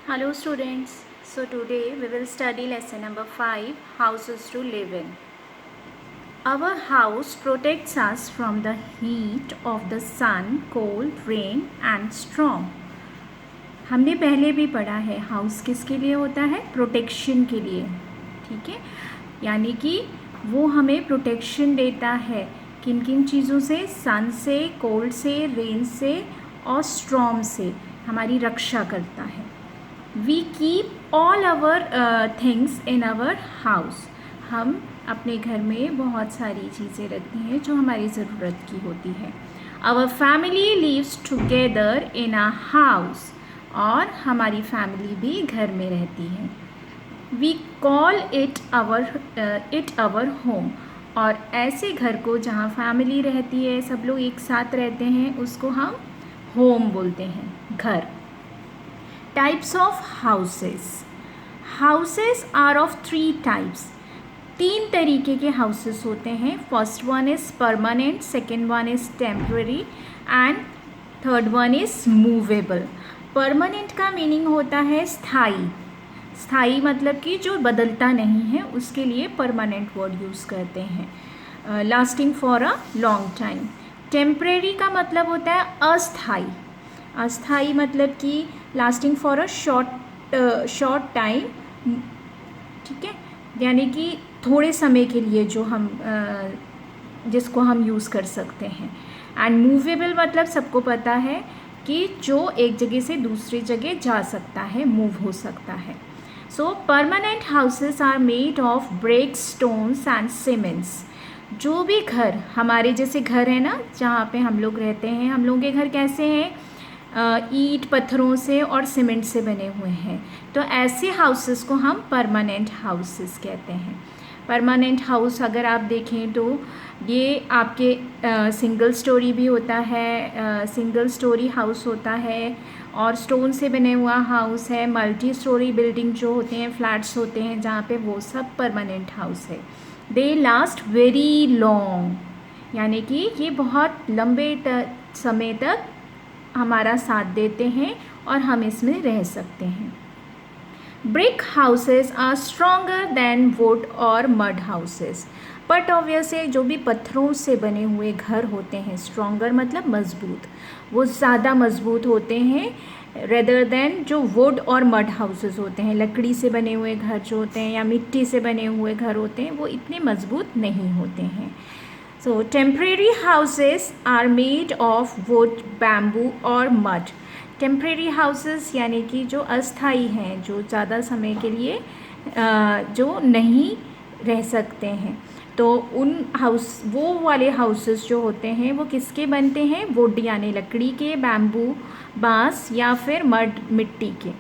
Hello students. So today we will study lesson number 5, houses to live in. Our house protects us from the heat of the sun, cold, rain and storm. हमने पहले भी पढ़ा है house किसके लिए होता है, protection के लिए, ठीक है। यानी कि वो हमें प्रोटेक्शन देता है किन किन चीज़ों से, सन से, कोल्ड से, रेन से और स्टॉर्म से हमारी रक्षा करता है। We keep all our things in our house. हम अपने घर में बहुत सारी चीज़ें रखते हैं जो हमारी ज़रूरत की होती है। Our family lives together in a house, और हमारी फैमिली भी घर में रहती है। We call it our home, और ऐसे घर को जहाँ फैमिली रहती है, सब लोग एक साथ रहते हैं, उसको हम होम बोलते हैं, घर। Types of houses. Houses are of 3 types. 3 तरीके के हाउसेस होते हैं। First one is permanent, second one is temporary and third one is movable. Permanent का मीनिंग होता है स्थाई। स्थाई मतलब कि जो बदलता नहीं है, उसके लिए परमानेंट वर्ड यूज़ करते हैं, lasting for a long time. Temporary का मतलब होता है अस्थाई। अस्थाई मतलब कि lasting for a short time, ठीक है, यानी कि थोड़े समय के लिए जो हम जिसको हम यूज़ कर सकते हैं। एंड मूवेबल मतलब सबको पता है कि जो एक जगह से दूसरी जगह जा सकता है, मूव हो सकता है। So permanent houses are made of brick, stones and cements. जो भी घर हमारे जैसे घर है ना, जहाँ पे हम लोग रहते हैं, हम लोगों के घर कैसे हैं, ईंट पत्थरों से और सीमेंट से बने हुए हैं। तो ऐसे हाउसेस को हम परमानेंट हाउसेस कहते हैं। परमानेंट हाउस अगर आप देखें तो ये आपके सिंगल स्टोरी भी होता है, सिंगल स्टोरी हाउस होता है, और स्टोन से बने हुआ हाउस है। मल्टी स्टोरी बिल्डिंग जो होते हैं, फ्लैट्स होते हैं जहाँ पे, वो सब परमानेंट हाउस है। दे लास्ट वेरी लॉन्ग, यानी कि ये बहुत लंबे समय तक हमारा साथ देते हैं और हम इसमें रह सकते हैं। Brick houses are stronger than wood और मड हाउसेस। बट ऑब्वियसली जो भी पत्थरों से बने हुए घर होते हैं, स्ट्रॉन्गर मतलब मजबूत, वो ज़्यादा मजबूत होते हैं रेदर देन जो वुड और मड हाउसेस होते हैं। लकड़ी से बने हुए घर जो होते हैं या मिट्टी से बने हुए घर होते हैं, वो इतने मजबूत नहीं होते हैं। So temporary houses are made of wood, bamboo और mud. Temporary houses यानी कि जो अस्थाई हैं, जो ज़्यादा समय के लिए जो नहीं रह सकते हैं, तो उन वो वाले हाउसेस जो होते हैं वो किसके बनते हैं, वुड यानी लकड़ी के, बैम्बू बांस, या फिर मड मिट्टी के।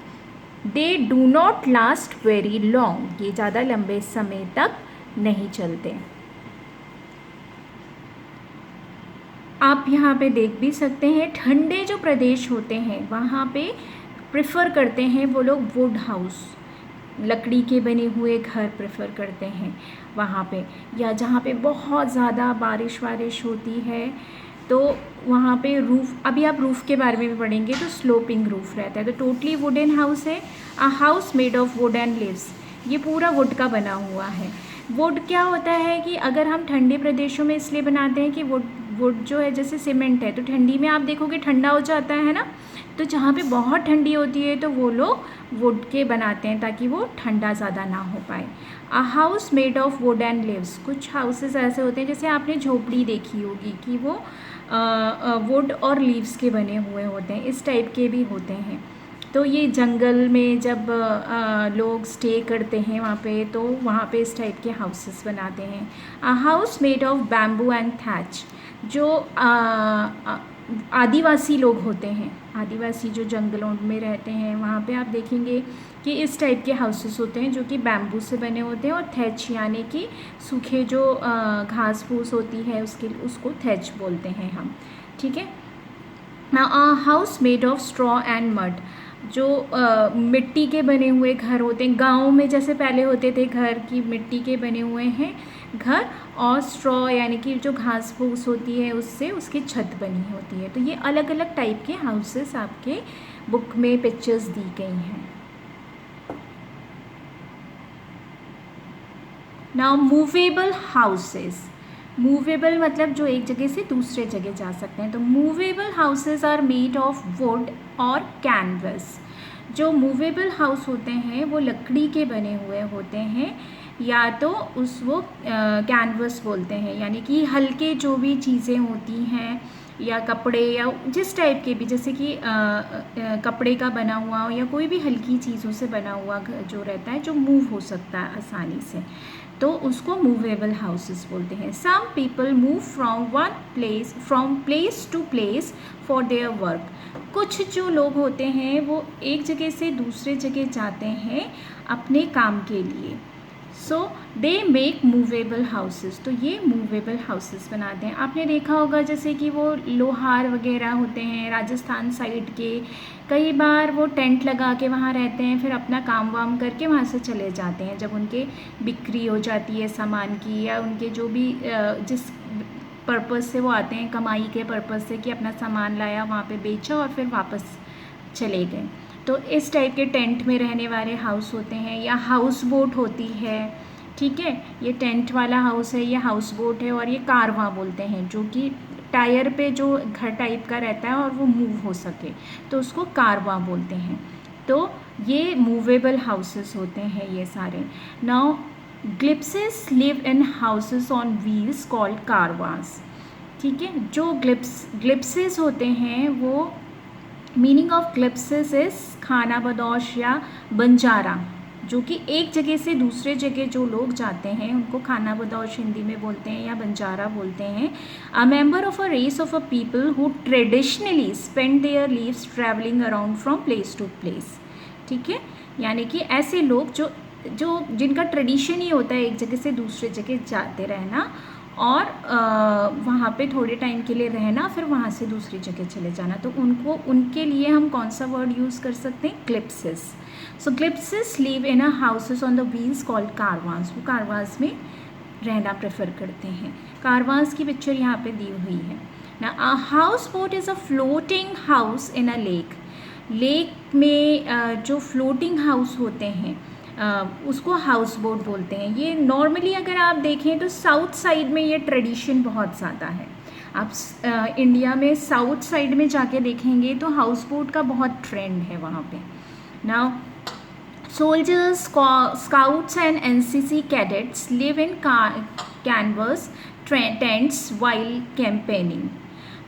They do not last very long, ये ज़्यादा लंबे समय तक नहीं चलते। आप यहाँ पे देख भी सकते हैं, ठंडे जो प्रदेश होते हैं वहाँ पे प्रेफर करते हैं वो लोग वुड हाउस, लकड़ी के बने हुए घर प्रेफर करते हैं वहाँ पे। या जहाँ पे बहुत ज़्यादा बारिश होती है तो वहाँ पे रूफ़, अभी आप रूफ़ के बारे में भी पढ़ेंगे, तो स्लोपिंग रूफ़ रहता है। तो टोटली वुडन हाउस है, a house made of would and leaves. ये पूरा वुड का बना हुआ है। वुड क्या होता है कि अगर हम ठंडे प्रदेशों में इसलिए बनाते हैं कि वुड जो है जैसे सीमेंट है, तो ठंडी में आप देखोगे ठंडा हो जाता है ना, तो जहाँ पे बहुत ठंडी होती है तो वो लोग वुड के बनाते हैं ताकि वो ठंडा ज़्यादा ना हो पाए। A house made of would and leaves. कुछ हाउसेस ऐसे होते हैं, जैसे आपने झोपड़ी देखी होगी कि वो वुड और लीव्स के बने हुए होते हैं, इस टाइप के भी होते हैं। तो ये जंगल में जब लोग स्टे करते हैं वहाँ पे, तो वहाँ पे इस टाइप के हाउसेस बनाते हैं। A house made of bamboo and thatch. जो आदिवासी लोग होते हैं, आदिवासी जो जंगलों में रहते हैं, वहाँ पे आप देखेंगे कि इस टाइप के हाउसेस होते हैं जो कि बैम्बू से बने होते हैं, और थैच यानी कि सूखे जो घास फूस होती है उसको थैच बोलते हैं हम, ठीक है। House made of straw and mud. जो मिट्टी के बने हुए घर होते हैं, गाँव में जैसे पहले होते थे घर की मिट्टी के बने हुए हैं घर, और स्ट्रॉ यानी कि जो घास फूस होती है उससे उसकी छत बनी होती है। तो ये अलग अलग टाइप के हाउसेस आपके बुक में पिक्चर्स दी गई हैं। नाउ मूवेबल हाउसेस, मूवेबल मतलब जो एक जगह से दूसरे जगह जा सकते हैं। तो movable houses are made of wood और कैनवस। जो मूवेबल हाउस होते हैं वो लकड़ी के बने हुए होते हैं, या तो वो कैनवस बोलते हैं, यानी कि हल्के जो भी चीज़ें होती हैं या कपड़े या जिस टाइप के भी, जैसे कि कपड़े का बना हुआ हो या कोई भी हल्की चीज़ों से बना हुआ जो रहता है, जो मूव हो सकता है आसानी से, तो उसको मूवेबल हाउसेस बोलते हैं। Some people move from place to place for their work. कुछ जो लोग होते हैं वो एक जगह से दूसरे जगह जाते हैं अपने काम के लिए। सो दे मेक मूवेबल हाउसेस, तो ये मूवेबल हाउसेस बनाते हैं। आपने देखा होगा जैसे कि वो लोहार वगैरह होते हैं राजस्थान साइड के, कई बार वो टेंट लगा के वहाँ रहते हैं, फिर अपना काम वाम करके वहाँ से चले जाते हैं जब उनके बिक्री हो जाती है सामान की, या उनके जो भी जिस पर्पज़ से वो आते हैं, कमाई के पर्पज़ से, कि अपना सामान लाया वहाँ पे बेचा और फिर वापस चले गए। तो इस टाइप के टेंट में रहने वाले हाउस होते हैं, या हाउस बोट होती है। ठीक है, ये टेंट वाला हाउस है, ये हाउस बोट है, और ये कारवां बोलते हैं, जो कि टायर पे जो घर टाइप का रहता है और वो मूव हो सके, तो उसको कारवां बोलते हैं। तो ये मूवेबल हाउसेस होते हैं ये सारे। Now glimpses live in houses on wheels called कारवांस। ठीक है, जो ग्लिप्सेस होते हैं वो, मीनिंग ऑफ ग्लिप्सेस इज खाना बदौश या बंजारा, जो कि एक जगह से दूसरे जगह जो लोग जाते हैं उनको खाना बदौश हिंदी में बोलते हैं या बंजारा बोलते हैं। A member of a race of a people who traditionally spend their lives traveling around from place to place. ठीक है, यानी कि ऐसे लोग जो जिनका ट्रेडिशन ही होता है एक जगह से दूसरे जगह जाते रहना, और वहाँ पे थोड़े टाइम के लिए रहना, फिर वहाँ से दूसरी जगह चले जाना, तो उनके लिए हम कौन सा वर्ड यूज़ कर सकते हैं? Glimpses. So glimpses live in a houses on the wheels called कारवांस। वो कारवांस में रहना प्रेफर करते हैं। कारवांस की पिक्चर यहाँ पे दी हुई है ना। A house boat is a floating house in a lake. Lake में जो फ्लोटिंग हाउस होते हैं उसको हाउस बोट बोलते हैं। ये नॉर्मली अगर आप देखें तो साउथ साइड में ये ट्रेडिशन बहुत ज़्यादा है। आप इंडिया में साउथ साइड में जाके देखेंगे तो हाउस बोट का बहुत ट्रेंड है वहाँ पे। Now soldiers, scouts and NCC cadets live in canvas tents while campaigning.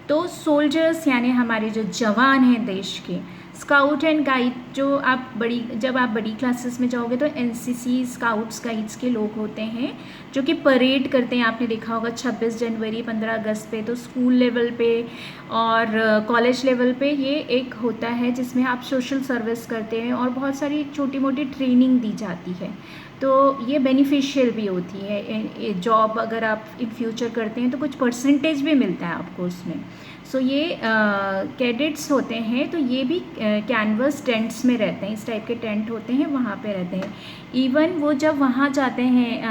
तो सोल्जर्स यानी हमारे जो जवान हैं देश के, स्काउट एंड गाइड जब आप बड़ी क्लासेस में जाओगे तो एनसीसी स्काउट्स गाइड्स के लोग होते हैं जो कि परेड करते हैं। आपने देखा होगा 26 जनवरी 15 अगस्त पे, तो स्कूल लेवल पे और कॉलेज लेवल पे ये एक होता है जिसमें आप सोशल सर्विस करते हैं और बहुत सारी छोटी मोटी ट्रेनिंग दी जाती है। तो ये बेनिफिशियल भी होती है। जॉब अगर आप इन फ्यूचर करते हैं तो कुछ परसेंटेज भी मिलता है आपको उसमें। सो ये कैडेट्स होते हैं, तो ये भी कैनवस टेंट्स में रहते हैं। इस टाइप के टेंट होते हैं, वहाँ पे रहते हैं। इवन वो जब वहाँ जाते हैं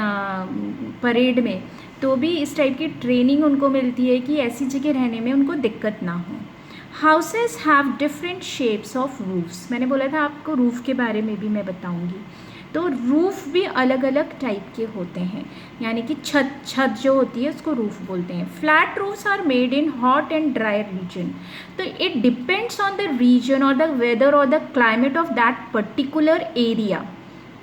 परेड में, तो भी इस टाइप की ट्रेनिंग उनको मिलती है कि ऐसी जगह रहने में उनको दिक्कत ना हो। Houses have different shapes of roofs. मैंने बोला था आपको रूफ़ के बारे में भी मैं बताऊँगी। तो रूफ़ भी अलग अलग टाइप के होते हैं, यानी कि छत जो होती है उसको रूफ़ बोलते हैं। Flat roofs are made in hot and dry region. तो it depends on the region और द वेदर और the climate of that particular area.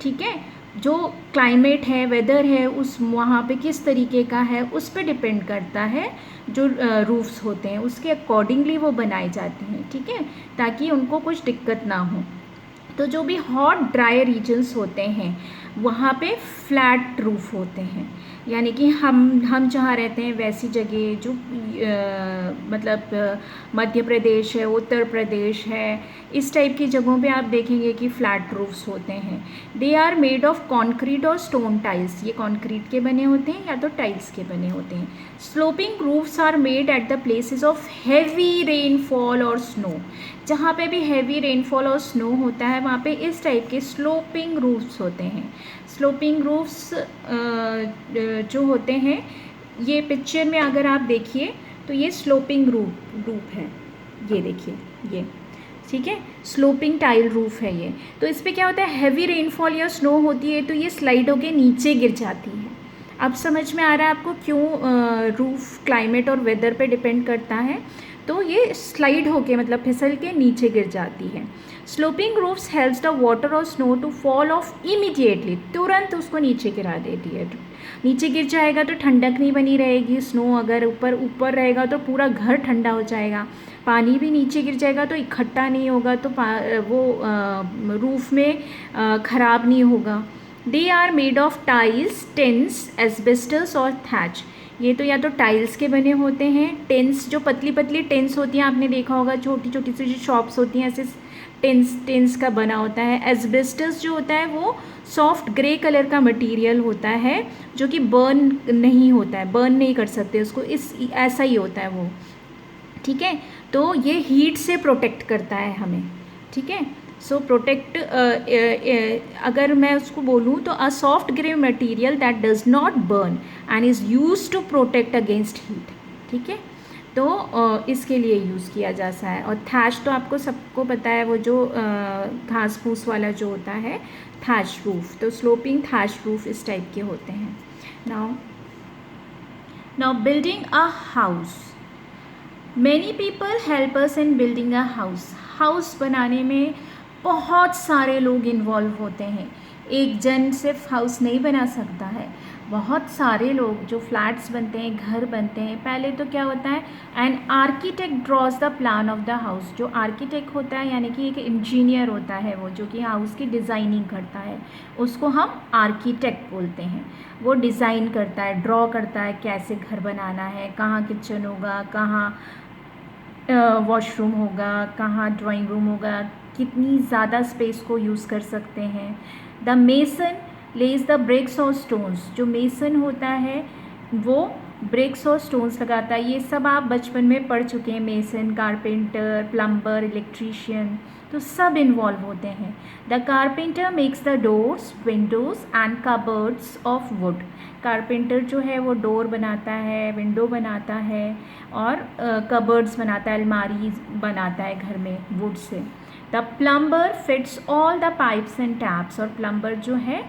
ठीक है, जो क्लाइमेट है, वेदर है, उस वहाँ पे किस तरीके का है, उस पर डिपेंड करता है। जो रूफ्स होते हैं उसके अकॉर्डिंगली वो बनाए जाते हैं। ठीक है, ताकि उनको कुछ दिक्कत ना हो। तो जो भी हॉट ड्राई रीजन्स होते हैं वहाँ पे फ्लैट रूफ होते हैं, यानी कि हम जहाँ रहते हैं वैसी जगह जो मतलब मध्य प्रदेश है, उत्तर प्रदेश है, इस टाइप की जगहों पे आप देखेंगे कि फ्लैट रूफ्स होते हैं। They are made of concrete और स्टोन टाइल्स। ये कॉन्क्रीट के बने होते हैं या तो टाइल्स के बने होते हैं। Sloping roofs are made at the places of heavy rainfall और स्नो। जहाँ पे भी हैवी रेनफॉल और स्नो होता है वहाँ पे इस टाइप के स्लोपिंग रूफ्स होते हैं। स्लोपिंग रूफ्स जो होते हैं, ये पिक्चर में अगर आप देखिए तो ये स्लोपिंग रूफ है, ये देखिए ये। ठीक है, स्लोपिंग टाइल रूफ है ये। तो इस पर क्या होता है, हैवी रेनफॉल या स्नो होती है तो ये स्लाइड होके नीचे गिर जाती है। अब समझ में आ रहा है आपको क्यों रूफ क्लाइमेट और वेदर पे डिपेंड करता है। तो ये स्लाइड होके मतलब फिसल के नीचे गिर जाती है। Sloping roofs helps the water और snow to fall off immediately, तुरंत उसको नीचे गिरा देती है। नीचे गिर जाएगा तो ठंडक नहीं बनी रहेगी, स्नो अगर ऊपर ऊपर रहेगा तो पूरा घर ठंडा हो जाएगा, पानी भी नीचे गिर जाएगा तो इकट्ठा नहीं होगा, तो वो रूफ में ख़राब नहीं होगा। They are made of tiles, tins, asbestos और थैच। ये तो या तो टाइल्स के बने होते हैं, टिन्स जो पतली पतली टिन्स होती हैं, आपने देखा होगा छोटी छोटी सी जो शॉप्स होती हैं ऐसे टिन्स का बना होता है। एस्बेस्टस जो होता है वो सॉफ्ट ग्रे कलर का मटेरियल होता है जो कि बर्न नहीं होता है, बर्न नहीं कर सकते उसको, ऐसा ही होता है वो, ठीक है। तो ये हीट से प्रोटेक्ट करता है हमें, ठीक है। सो प्रोटेक्ट, अगर मैं उसको बोलूँ तो a soft grey material that does not burn and is use to protect against heat, ठीक है। तो इसके लिए यूज़ किया जाता है। और थैच तो आपको सबको पता है, वो जो घास फूस वाला जो होता है थैच रूफ, तो स्लोपिंग थैच रूफ इस टाइप के होते हैं। Now building a house, many people help us in building a house. House बनाने में बहुत सारे लोग इन्वॉल्व होते हैं, एक जन सिर्फ हाउस नहीं बना सकता है, बहुत सारे लोग जो फ्लैट्स बनते हैं, घर बनते हैं। पहले तो क्या होता है, an architect drawers the plan of the house. जो आर्किटेक्ट होता है यानी कि एक इंजीनियर होता है, वो जो कि हाउस की डिज़ाइनिंग करता है, उसको हम आर्किटेक्ट बोलते हैं। वो डिज़ाइन करता है, ड्रॉ करता है कैसे घर बनाना है, कहाँ किचन होगा, कहाँ वॉशरूम होगा, कहाँ ड्राइंग रूम होगा, कितनी ज़्यादा स्पेस को यूज़ कर सकते हैं। The mason lays the bricks और स्टोन्स। जो मेसन होता है वो ब्रिक्स और स्टोन्स लगाता है। ये सब आप बचपन में पढ़ चुके हैं, मेसन, कारपेंटर, प्लम्बर, इलेक्ट्रीशियन, तो सब इन्वॉल्व होते हैं। The carpenter makes the doors, Windows and cupboards of would. Carpenter जो है वो डोर बनाता है, विंडो बनाता है और कबर्ड्स बनाता है, अलमारी बनाता है घर में would say. The plumber fits all the pipes and taps. और प्लम्बर जो है,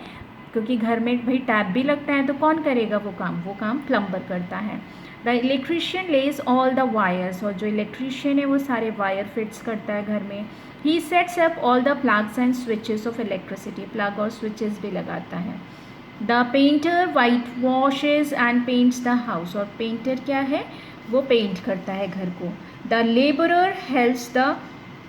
क्योंकि घर में भाई टैप भी लगता है तो कौन करेगा वो काम प्लम्बर करता है। The electrician lays all the wires. और जो इलेक्ट्रीशियन है वो सारे वायर फिट्स करता है घर में। He sets up all the plugs and switches of electricity. Plug और स्विचेस भी लगाता है। The painter white washes and paints the house. और पेंटर क्या है, वो पेंट करता है घर को। The labourer helps the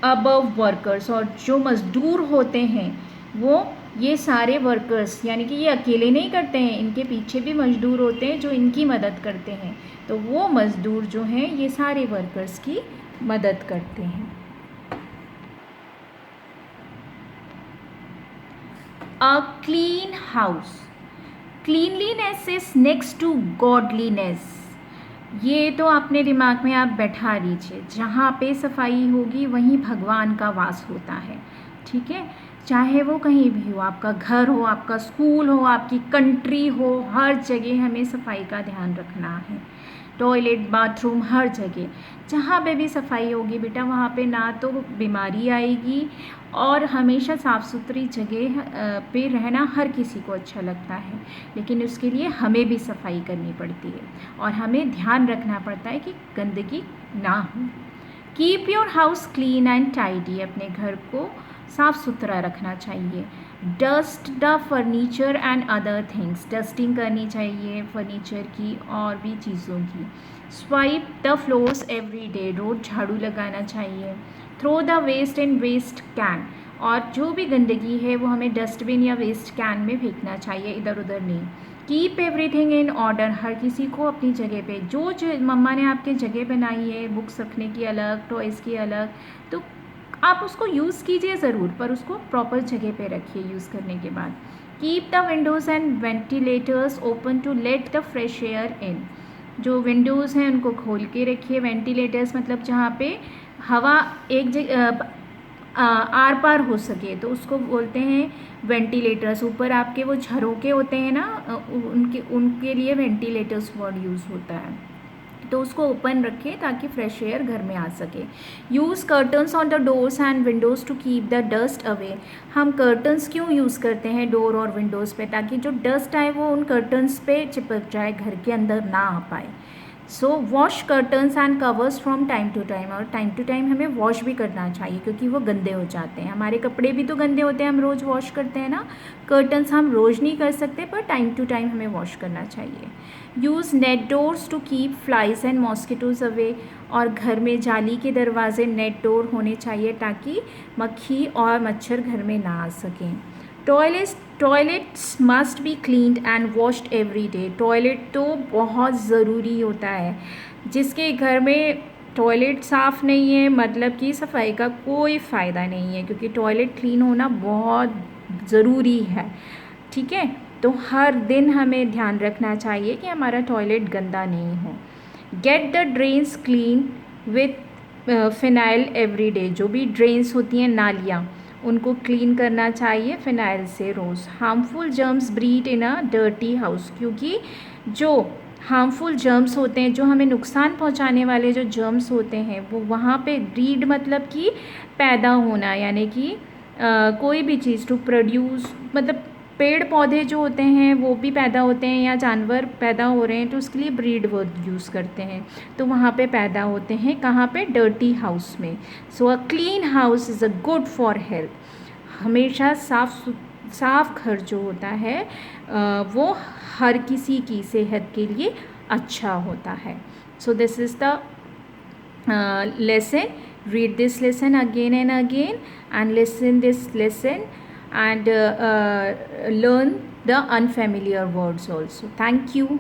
above workers. और जो मज़दूर होते हैं वो ये सारे वर्कर्स, यानी कि ये अकेले नहीं करते हैं, इनके पीछे भी मज़दूर होते हैं जो इनकी मदद करते हैं। तो वो मज़दूर जो हैं ये सारे वर्कर्स की मदद करते हैं। A clean house, cleanliness is next to godliness. ये तो अपने दिमाग में आप बैठा लीजिए, जहाँ पे सफाई होगी वहीं भगवान का वास होता है, ठीक है। चाहे वो कहीं भी हो, आपका घर हो, आपका स्कूल हो, आपकी कंट्री हो, हर जगह हमें सफाई का ध्यान रखना है। टॉयलेट, बाथरूम, हर जगह जहाँ पे भी सफाई होगी बेटा, वहाँ पे ना तो बीमारी आएगी, और हमेशा साफ़ सुथरी जगह पे रहना हर किसी को अच्छा लगता है, लेकिन उसके लिए हमें भी सफाई करनी पड़ती है और हमें ध्यान रखना पड़ता है कि गंदगी ना हो। Keep your house clean and tidy. अपने घर को साफ़ सुथरा रखना चाहिए। Dust the furniture and other things. Dusting करनी चाहिए फर्नीचर की और भी चीज़ों की। Swipe the floors every day. रोज़ झाड़ू लगाना चाहिए। Throw the waste in waste can. और जो भी गंदगी है वो हमें डस्टबिन या वेस्ट कैन में फेंकना चाहिए, इधर उधर नहीं। Keep everything in order. हर किसी को अपनी जगह पे, जो मम्मा ने आपके जगह बनाई है, बुक्स रखने की अलग, टॉयज़ की अलग, तो आप उसको यूज़ कीजिए ज़रूर, पर उसको प्रॉपर जगह पे रखिए यूज़ करने के बाद। Keep the windows and ventilators open to let the fresh air in. जो विंडोज़ हैं उनको खोल के रखिए। वेंटिलेटर्स मतलब जहाँ पे हवा एक जगह आर पार हो सके, तो उसको बोलते हैं वेंटिलेटर्स। ऊपर आपके वो झरोके होते हैं ना, उनके लिए वेंटिलेटर्स वर्ड यूज़ होता है। तो उसको ओपन रखें ताकि फ्रेश एयर घर में आ सके। Use curtains on the doors and Windows to keep the dust away. हम कर्टन्स क्यों यूज़ करते हैं डोर और विंडोज़ पे? ताकि जो डस्ट आए वो उन कर्टन्स पे चिपक जाए, घर के अंदर ना आ पाए। So wash curtains and covers from time to time, और टाइम टू टाइम हमें वॉश भी करना चाहिए क्योंकि वो गंदे हो जाते हैं। हमारे कपड़े भी तो गंदे होते हैं, हम रोज़ वॉश करते हैं ना। कर्टन्स हम रोज़ नहीं कर सकते, पर टाइम टू टाइम हमें वॉश करना चाहिए। Use net doors to keep flies and mosquitoes away. और घर में जाली के दरवाजे, नेट डोर होने चाहिए ताकि मक्खी और मच्छर घर में ना आ सकें। Toilets must be cleaned and washed every day. Toilet तो बहुत ज़रूरी होता है। जिसके घर में टॉयलेट साफ़ नहीं है, मतलब कि सफाई का कोई फ़ायदा नहीं है, क्योंकि टॉयलेट क्लीन होना बहुत ज़रूरी है। ठीक है, तो हर दिन हमें ध्यान रखना चाहिए कि हमारा टॉयलेट गंदा नहीं हो। Get the drains clean with phenyl every day. जो भी ड्रेन्स होती हैं, नालियाँ, उनको क्लीन करना चाहिए फिनाइल से रोज़। Harmful germs breed in a dirty house. क्योंकि जो हार्मफुल जर्म्स होते हैं, जो हमें नुकसान पहुंचाने वाले जो जर्म्स होते हैं, वो वहाँ पे ब्रीड मतलब कि पैदा होना, यानी कि कोई भी चीज़ टू प्रोड्यूस, मतलब पेड़ पौधे जो होते हैं वो भी पैदा होते हैं या जानवर पैदा हो रहे हैं, तो उसके लिए ब्रीड वर्ड यूज़ करते हैं। तो वहाँ पे पैदा होते हैं, कहाँ पे? डर्टी हाउस में। So a clean house is a good for health. हमेशा साफ घर जो होता है वो हर किसी की सेहत के लिए अच्छा होता है। So this is the lesson. Read this lesson again and again and listen this lesson and learn the unfamiliar words also. Thank you.